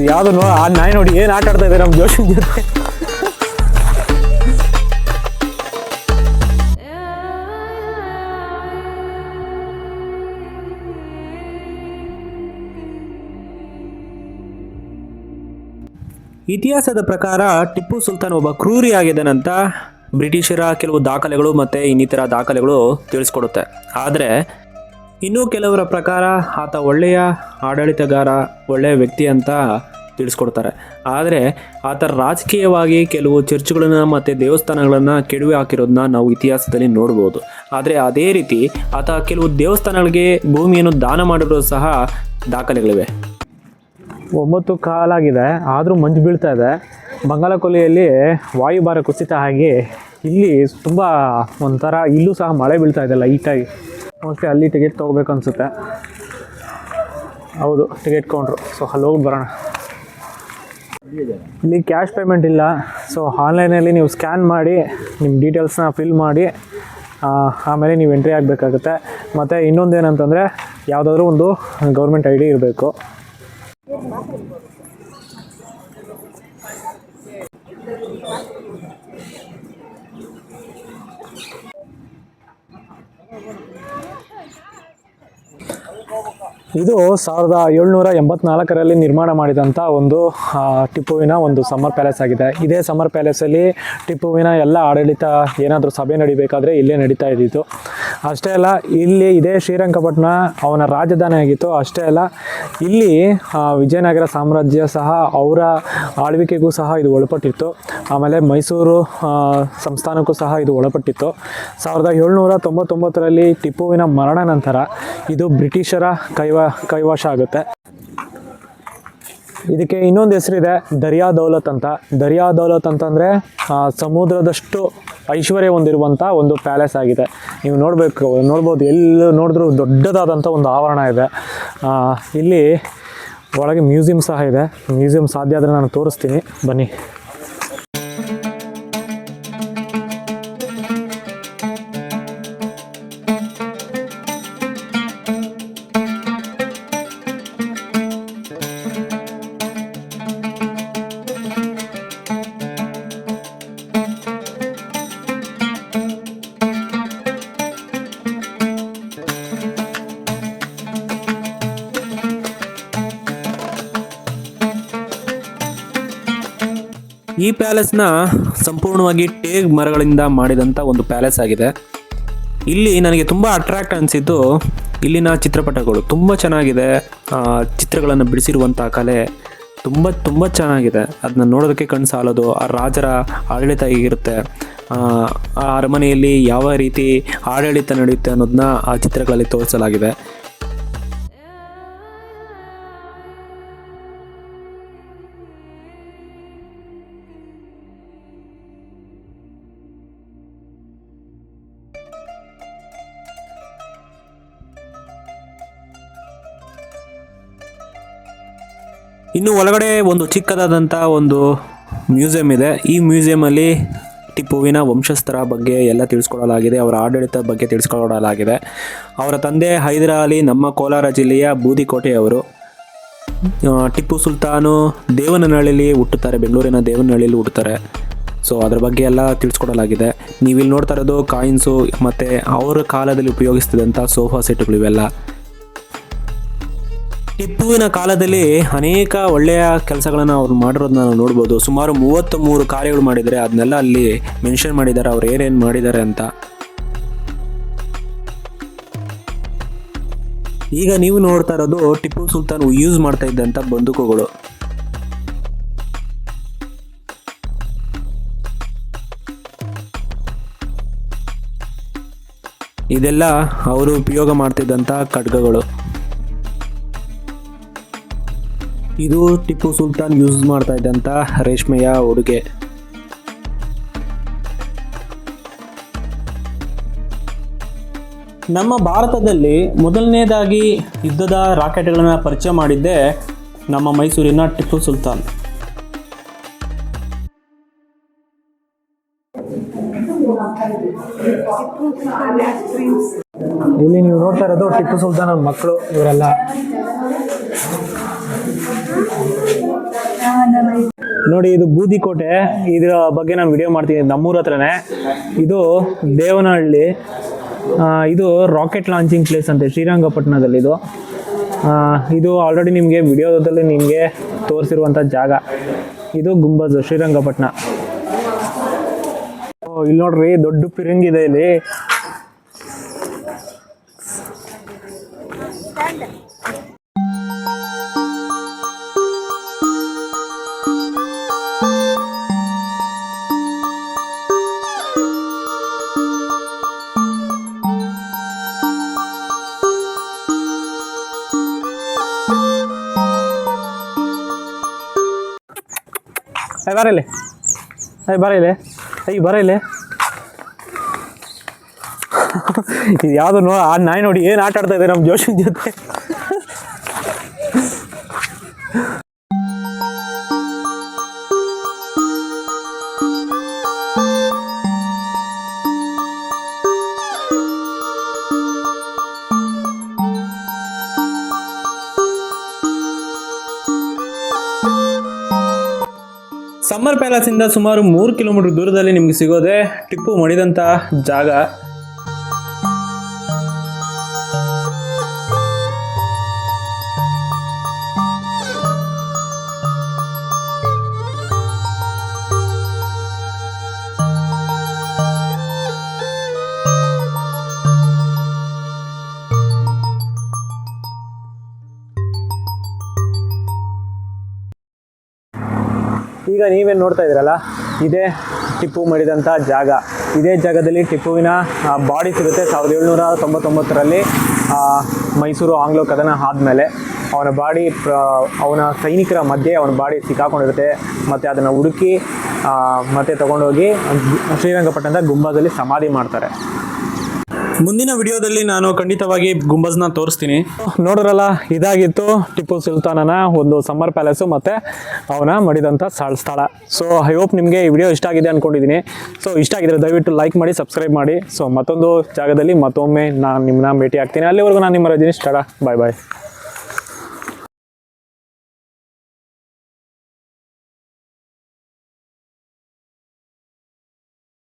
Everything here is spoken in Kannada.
ಯಾವ್ದು ಆ ನಾಯಿ ನೋಡಿ ಏನ್ ಆಟ ಆಡ್ತಾ ಇದೆ ನಮ್ ಜೋಶನ್ ಜೊತೆ. ಇತಿಹಾಸದ ಪ್ರಕಾರ ಟಿಪ್ಪು ಸುಲ್ತಾನ್ ಒಬ್ಬ ಕ್ರೂರಿಯಾಗಿದ್ದಾನಂತ ಬ್ರಿಟಿಷರ ಕೆಲವು ದಾಖಲೆಗಳು ಮತ್ತು ಇನ್ನಿತರ ದಾಖಲೆಗಳು ತಿಳಿಸ್ಕೊಡುತ್ತೆ. ಆದರೆ ಇನ್ನೂ ಕೆಲವರ ಪ್ರಕಾರ ಆತ ಒಳ್ಳೆಯ ಆಡಳಿತಗಾರ, ಒಳ್ಳೆಯ ವ್ಯಕ್ತಿ ಅಂತ ತಿಳಿಸ್ಕೊಡ್ತಾರೆ. ಆದರೆ ಆತ ರಾಜಕೀಯವಾಗಿ ಕೆಲವು ಚರ್ಚ್ಗಳನ್ನು ಮತ್ತು ದೇವಸ್ಥಾನಗಳನ್ನು ಕೆಡವಿ ಹಾಕಿರೋದನ್ನ ನಾವು ಇತಿಹಾಸದಲ್ಲಿ ನೋಡ್ಬೋದು. ಆದರೆ ಅದೇ ರೀತಿ ಆತ ಕೆಲವು ದೇವಸ್ಥಾನಗಳಿಗೆ ಭೂಮಿಯನ್ನು ದಾನ ಮಾಡಿರೋದು ಸಹ ದಾಖಲೆಗಳಿವೆ. 9 ಕಾಲಾಗಿದೆ, ಆದರೂ ಮಂಜು ಬೀಳ್ತಾ ಇದೆ. ಬಂಗಾಳಕೊಲ್ಲಿಯಲ್ಲಿ ವಾಯುಭಾರ ಕುಸಿತ ಆಗಿ ಇಲ್ಲಿ ತುಂಬ ಒಂಥರ ಇಲ್ಲೂ ಸಹ ಮಳೆ ಬೀಳ್ತಾ ಇದೆ ಲೈಟಾಗಿ. ಮೋಸ್ಟ್ಲಿ ಅಲ್ಲಿ ಟಿಕೆಟ್ ತೊಗೋಬೇಕು ಅನಿಸುತ್ತೆ. ಹೌದು, ಟಿಕೆಟ್ ಕೌಂಟ್ರು. ಸೊ ಅಲ್ಲಿ ಹೋಗಿ ಬರೋಣ. ಇಲ್ಲಿ ಕ್ಯಾಶ್ ಪೇಮೆಂಟ್ ಇಲ್ಲ. ಸೊ ಆನ್ಲೈನಲ್ಲಿ ನೀವು ಸ್ಕ್ಯಾನ್ ಮಾಡಿ ನಿಮ್ಮ ಡೀಟೇಲ್ಸ್ನ ಫಿಲ್ ಮಾಡಿ ಆಮೇಲೆ ನೀವು ಎಂಟ್ರಿ ಆಗಬೇಕಾಗುತ್ತೆ. ಮತ್ತು ಇನ್ನೊಂದು ಏನಂತಂದರೆ ಯಾವುದಾದ್ರೂ ಒಂದು ಗೌರ್ಮೆಂಟ್ ID ಇರಬೇಕು. ಇದು 1784ರಲ್ಲಿ ನಿರ್ಮಾಣ ಮಾಡಿದಂಥ ಒಂದು ಟಿಪ್ಪುವಿನ ಒಂದು ಸಮ್ಮರ್ ಪ್ಯಾಲೇಸ್ ಆಗಿದೆ. ಇದೇ ಸಮ್ಮರ್ ಪ್ಯಾಲೇಸಲ್ಲಿ ಟಿಪ್ಪುವಿನ ಎಲ್ಲ ಆಡಳಿತ ಏನಾದರೂ ಸಭೆ ನಡಿಬೇಕಾದ್ರೆ ಇಲ್ಲೇ ನಡೀತಾ ಇದ್ದಿತ್ತು. ಅಷ್ಟೇ ಅಲ್ಲ, ಇಲ್ಲಿ ಇದೇ ಶ್ರೀರಂಗಪಟ್ಟಣ ಅವನ ರಾಜಧಾನಿ ಆಗಿತ್ತು. ಅಷ್ಟೇ ಅಲ್ಲ, ಇಲ್ಲಿ ವಿಜಯನಗರ ಸಾಮ್ರಾಜ್ಯ ಸಹ ಅವರ ಆಳ್ವಿಕೆಗೂ ಸಹ ಇದು ಒಳಪಟ್ಟಿತ್ತು. ಆಮೇಲೆ ಮೈಸೂರು ಸಂಸ್ಥಾನಕ್ಕೂ ಸಹ ಇದು ಒಳಪಟ್ಟಿತ್ತು. 1799ರಲ್ಲಿ ಟಿಪ್ಪುವಿನ ಮರಣ ನಂತರ ಇದು ಬ್ರಿಟಿಷರ ಕೈವಶ ಆಗುತ್ತೆ. ಇದಕ್ಕೆ ಇನ್ನೊಂದು ಹೆಸರಿದೆ, ದರಿಯಾ ದೌಲತ್ ಅಂತ. ದರಿಯಾ ದೌಲತ್ ಅಂತಂದರೆ ಸಮುದ್ರದಷ್ಟು ಐಶ್ವರ್ಯ ಹೊಂದಿರುವಂಥ ಒಂದು ಪ್ಯಾಲೇಸ್ ಆಗಿದೆ. ನೀವು ನೋಡ್ಬೋದು, ಎಲ್ಲಿ ನೋಡಿದ್ರೂ ದೊಡ್ಡದಾದಂಥ ಒಂದು ಆವರಣ ಇದೆ. ಇಲ್ಲಿ ಒಳಗೆ ಮ್ಯೂಸಿಯಂ ಸಹ ಇದೆ. ಮ್ಯೂಸಿಯಂ ಸಾಧ್ಯ ಆದರೆ ನಾನು ತೋರಿಸ್ತೀನಿ, ಬನ್ನಿ. ಈ ಪ್ಯಾಲೇಸ್ನ ಸಂಪೂರ್ಣವಾಗಿ ಟೇಕ್ ಮರಗಳಿಂದ ಮಾಡಿದಂಥ ಒಂದು ಪ್ಯಾಲೇಸ್ ಆಗಿದೆ. ಇಲ್ಲಿ ನನಗೆ ತುಂಬ ಅಟ್ರಾಕ್ಟ್ ಅನಿಸಿದ್ದು ಇಲ್ಲಿನ ಚಿತ್ರಪಟಗಳು ತುಂಬ ಚೆನ್ನಾಗಿದೆ. ಚಿತ್ರಗಳನ್ನು ಬಿಡಿಸಿರುವಂಥ ಕಲೆ ತುಂಬ ಚೆನ್ನಾಗಿದೆ. ಅದನ್ನ ನೋಡೋದಕ್ಕೆ ಕಣ್ಣು ಸಾಲದು. ಆ ರಾಜರ ಆಡಳಿತ ಹೇಗಿರುತ್ತೆ, ಆ ಅರಮನೆಯಲ್ಲಿ ಯಾವ ರೀತಿ ಆಡಳಿತ ನಡೆಯುತ್ತೆ ಅನ್ನೋದನ್ನ ಆ ಚಿತ್ರಗಳಲ್ಲಿ ತೋರಿಸಲಾಗಿದೆ. ಇನ್ನು ಒಳಗಡೆ ಒಂದು ಚಿಕ್ಕದಾದಂಥ ಒಂದು ಮ್ಯೂಸಿಯಂ ಇದೆ. ಈ ಮ್ಯೂಸಿಯಮಲ್ಲಿ ಟಿಪ್ಪುವಿನ ವಂಶಸ್ಥರ ಬಗ್ಗೆ ಎಲ್ಲ ತಿಳಿಸ್ಕೊಡಲಾಗಿದೆ. ಅವರ ಆಡಳಿತದ ಬಗ್ಗೆ ತಿಳಿಸ್ಕೊಡಲಾಗಿದೆ. ಅವರ ತಂದೆ ಹೈದರ್ ಅಲಿ ನಮ್ಮ ಕೋಲಾರ ಜಿಲ್ಲೆಯ ಬೂದಿಕೋಟೆಯವರು. ಟಿಪ್ಪು ಸುಲ್ತಾನು ದೇವನಹಳ್ಳಿಯಲ್ಲಿ ಹುಟ್ಟುತ್ತಾರೆ, ಬೆಂಗಳೂರಿನ ದೇವನಹಳ್ಳಿಯಲ್ಲಿ ಹುಟ್ಟುತ್ತಾರೆ. ಸೊ ಅದ್ರ ಬಗ್ಗೆ ಎಲ್ಲ ತಿಳಿಸ್ಕೊಡಲಾಗಿದೆ. ನೀವಿಲ್ಲಿ ನೋಡ್ತಾ ಇರೋದು ಕಾಯಿನ್ಸು ಮತ್ತು ಅವರ ಕಾಲದಲ್ಲಿ ಉಪಯೋಗಿಸ್ತಿದ್ದಂಥ ಸೋಫಾ ಸೆಟ್ಗಳು ಇವೆಲ್ಲ. ಟಿಪ್ಪುವಿನ ಕಾಲದಲ್ಲಿ ಅನೇಕ ಒಳ್ಳೆಯ ಕೆಲಸಗಳನ್ನು ಅವ್ರು ಮಾಡಿರೋದನ್ನ ನಾವು ನೋಡ್ಬೋದು. ಸುಮಾರು 33 ಕಾರ್ಯಗಳು ಮಾಡಿದ್ದಾರೆ. ಅದನ್ನೆಲ್ಲ ಅಲ್ಲಿ ಮೆನ್ಷನ್ ಮಾಡಿದ್ದಾರೆ, ಅವ್ರು ಏನೇನು ಮಾಡಿದ್ದಾರೆ ಅಂತ. ಈಗ ನೀವು ನೋಡ್ತಾ ಇರೋದು ಟಿಪ್ಪು ಸುಲ್ತಾನ್ ಯೂಸ್ ಮಾಡ್ತಾ ಇದ್ದಂಥ ಬಂದೂಕುಗಳು. ಇದೆಲ್ಲ ಅವರು ಉಪಯೋಗ ಮಾಡ್ತಿದ್ದಂಥ ಖಡ್ಗಗಳು. ಇದು ಟಿಪ್ಪು ಸುಲ್ತಾನ್ ಯೂಸ್ ಮಾಡ್ತಾ ಇದ್ದಂಥ ರೇಷ್ಮೆಯ ಉಡುಗೆ. ನಮ್ಮ ಭಾರತದಲ್ಲಿ ಮೊದಲನೇದಾಗಿ ಯುದ್ಧದ ರಾಕೆಟ್ಗಳನ್ನು ಪರಿಚಯ ಮಾಡಿದ್ದೇ ನಮ್ಮ ಮೈಸೂರಿನ ಟಿಪ್ಪು ಸುಲ್ತಾನ್. ಇಲ್ಲಿ ನೀವು ನೋಡ್ತಾ ಇರೋದು ಟಿಪ್ಪು ಸುಲ್ತಾನ್ ಅವ್ರ ಮಕ್ಕಳು ಇವರೆಲ್ಲ. ನೋಡಿ, ಇದು ಬೂದಿಕೋಟೆ. ಇದರ ಬಗ್ಗೆ ನಾನು ವಿಡಿಯೋ ಮಾಡ್ತೀನಿ. ನಮ್ಮೂರ ಹತ್ರನೇ ಇದು ದೇವನಹಳ್ಳಿ. ಇದು ರಾಕೆಟ್ ಲಾಂಚಿಂಗ್ ಪ್ಲೇಸ್ ಅಂತೆ ಶ್ರೀರಂಗಪಟ್ಟಣದಲ್ಲಿ. ಇದು ಆಲ್ರೆಡಿ ನಿಮಗೆ ವಿಡಿಯೋದಲ್ಲಿ ನಿಮಗೆ ತೋರಿಸಿರುವಂಥ ಜಾಗ. ಇದು ಗುಂಬಜ್ ಶ್ರೀರಂಗಪಟ್ಟಣ. ಇಲ್ಲಿ ನೋಡ್ರಿ, ದೊಡ್ಡ ಪಿರಂಗಿ ಇದೆ ಇಲ್ಲಿ. ಬರಲೆ ಬರಲೆ ಇದು ಯಾವುದು ಆ ನಾಯಿ ನೋಡಿ ಏನು ಆಟ ಆಡ್ತಾ ಇದೆ ನಮ್ಮ ಜೋಶಿ ಜೊತೆ. ಸಮ್ಮರ್ ಪ್ಯಾಲೇಸಿಂದ ಸುಮಾರು 3 ಕಿಲೋಮೀಟರ್ ದೂರದಲ್ಲಿ ನಿಮ್ಗೆ ಸಿಗೋದೆ ಟಿಪ್ಪು ಮಡಿದಂಥ ಜಾಗ. ಈಗ ನೀವೇನು ನೋಡ್ತಾ ಇದ್ದೀರಲ್ಲ, ಇದೇ ಟಿಪ್ಪು ಮಡಿದಂಥ ಜಾಗ. ಇದೇ ಜಾಗದಲ್ಲಿ ಟಿಪ್ಪುವಿನ ಬಾಡಿ ಸಿಗುತ್ತೆ. 1799ರಲ್ಲಿ ಮೈಸೂರು ಆಂಗ್ಲೋ ಕದನ ಆದಮೇಲೆ ಅವನ ಬಾಡಿ ಅವನ ಸೈನಿಕರ ಮಧ್ಯೆ ಅವನ ಬಾಡಿ ಸಿಕ್ಕಾಕೊಂಡಿರುತ್ತೆ. ಮತ್ತು ಅದನ್ನು ಹುಡುಕಿ ಮತ್ತೆ ತೊಗೊಂಡೋಗಿ ಶ್ರೀರಂಗಪಟ್ಟಣದ ಗುಂಬಜಲ್ಲಿ ಸಮಾಧಿ ಮಾಡ್ತಾರೆ. ಮುಂದಿನ ವಿಡಿಯೋದಲ್ಲಿ ನಾನು ಖಂಡಿತವಾಗಿ ಗುಂಬಜ್ನ ತೋರಿಸ್ತೀನಿ. ನೋಡ್ರಲ್ಲ, ಇದಾಗಿತ್ತು ಟಿಪ್ಪು ಸುಲ್ತಾನನ ಒಂದು ಸಮ್ಮರ್ ಪ್ಯಾಲೇಸು ಮತ್ತು ಅವನ ಮಡಿದಂಥ ಸ್ಥಳ. ಸೊ ಐ ಹೋಪ್ ನಿಮಗೆ ಈ ವಿಡಿಯೋ ಇಷ್ಟ ಆಗಿದೆ ಅಂದ್ಕೊಂಡಿದ್ದೀನಿ. ಸೊ ಇಷ್ಟ ಆಗಿದ್ರೆ ದಯವಿಟ್ಟು ಲೈಕ್ ಮಾಡಿ, ಸಬ್ಸ್ಕ್ರೈಬ್ ಮಾಡಿ. ಸೊ ಮತ್ತೊಂದು ಜಾಗದಲ್ಲಿ ಮತ್ತೊಮ್ಮೆ ನಾನು ನಿಮ್ಮನ್ನ ಭೇಟಿ ಆಗ್ತೀನಿ. ಅಲ್ಲಿವರೆಗೂ ನಾನು ನಿಮ್ಮ ರಜನೀಶ್. ಬಾಯ್ ಬಾಯ್.